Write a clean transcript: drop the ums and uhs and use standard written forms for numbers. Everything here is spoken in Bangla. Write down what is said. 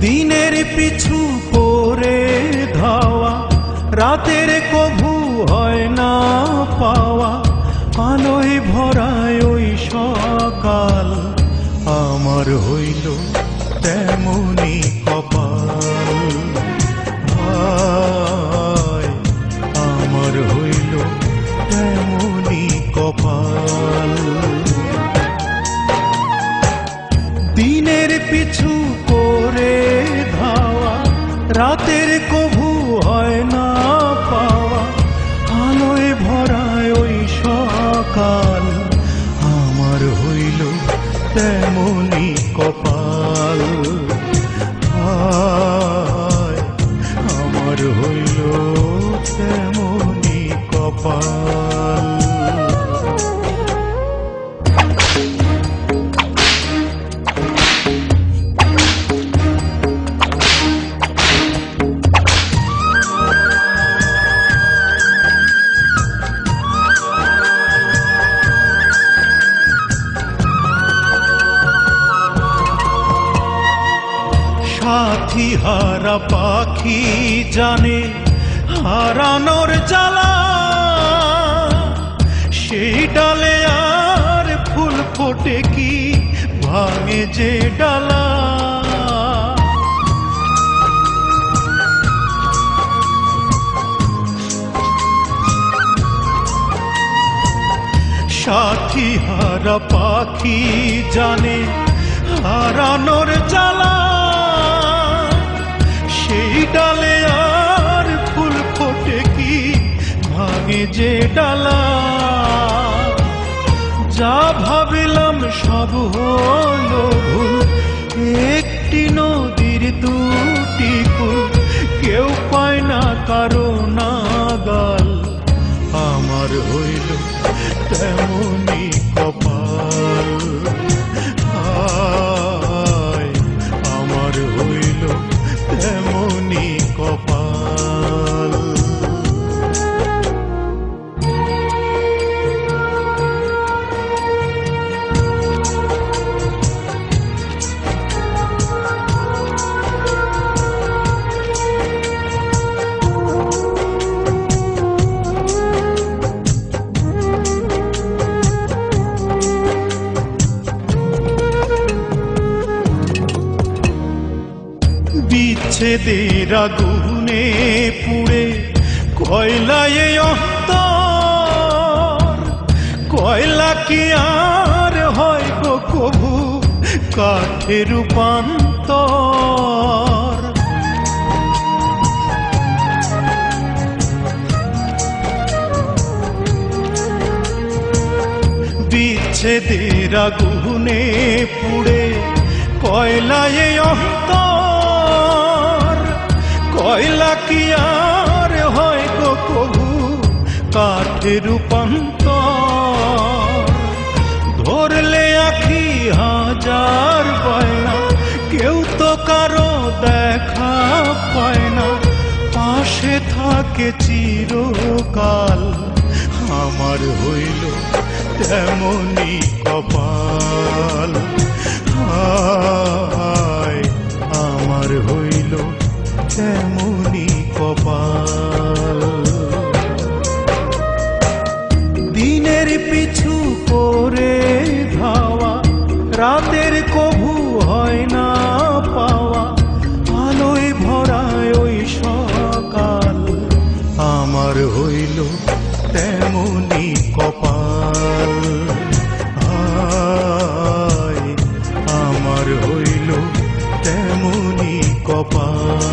দিনের পিছু করে ধাওয়া, রাতের কভু হয় না পাওয়া, আলোয় ভরায় ওই সকাল, আমার হইল তেমনি কপাল। হায় আমার হইল তেমনি কপাল। দিনের পিছু করে ধাওয়া, রাতের কভু হয় না পাওয়া, আলোয় ভরায় ওই সকাল, আমার হইল তেমনি কপাল। হায় আমার হইল তেমনি কপাল। সাথী হারা পাখি জানে হারানোর জ্বালা, সেই ডালে আর ফুল ফোটে কি ভাঙে যে ডালা। সাথী হারা পাখি জানে হারানোর জ্বালা, সেই ডালে আর ফুল ফোটে কি ভাঙে যে ডালা। যা ভাবিলাম সব হলো ভুল, একটি নদীর দুটি কুল, কেউ পায় না কারো নাগাল, আমার হইল তেমনি কপাল। হায় আমার হইল তেমনি কপাল। বিচ্ছেদের আগুনে পুড়ে কয়লায় অন্তর, কয়লা কি আর হয় গো কভু কাঠে রূপান্তর। বিচ্ছেদের আগুনে পুড়ে কয়লায় অন্তর, কয়লা কি আর হয় গো কভু কাঠে রূপান্তর। ধরলে আখি হাজার বায়না, কেউ তো কারো দেখা পায় না, পাশে থাকে চিরকাল, আমার হইল তেমনি কপাল। হায় আমার হইল তেমনি কপাল। দিনের পিছু করে ধাওয়া, রাতের কভু হয় না পাওয়া, আলোয় ভরায় ওই সকাল, আমার হইল তেমনি কপাল। হায় আমার হইল তেমনি কপাল।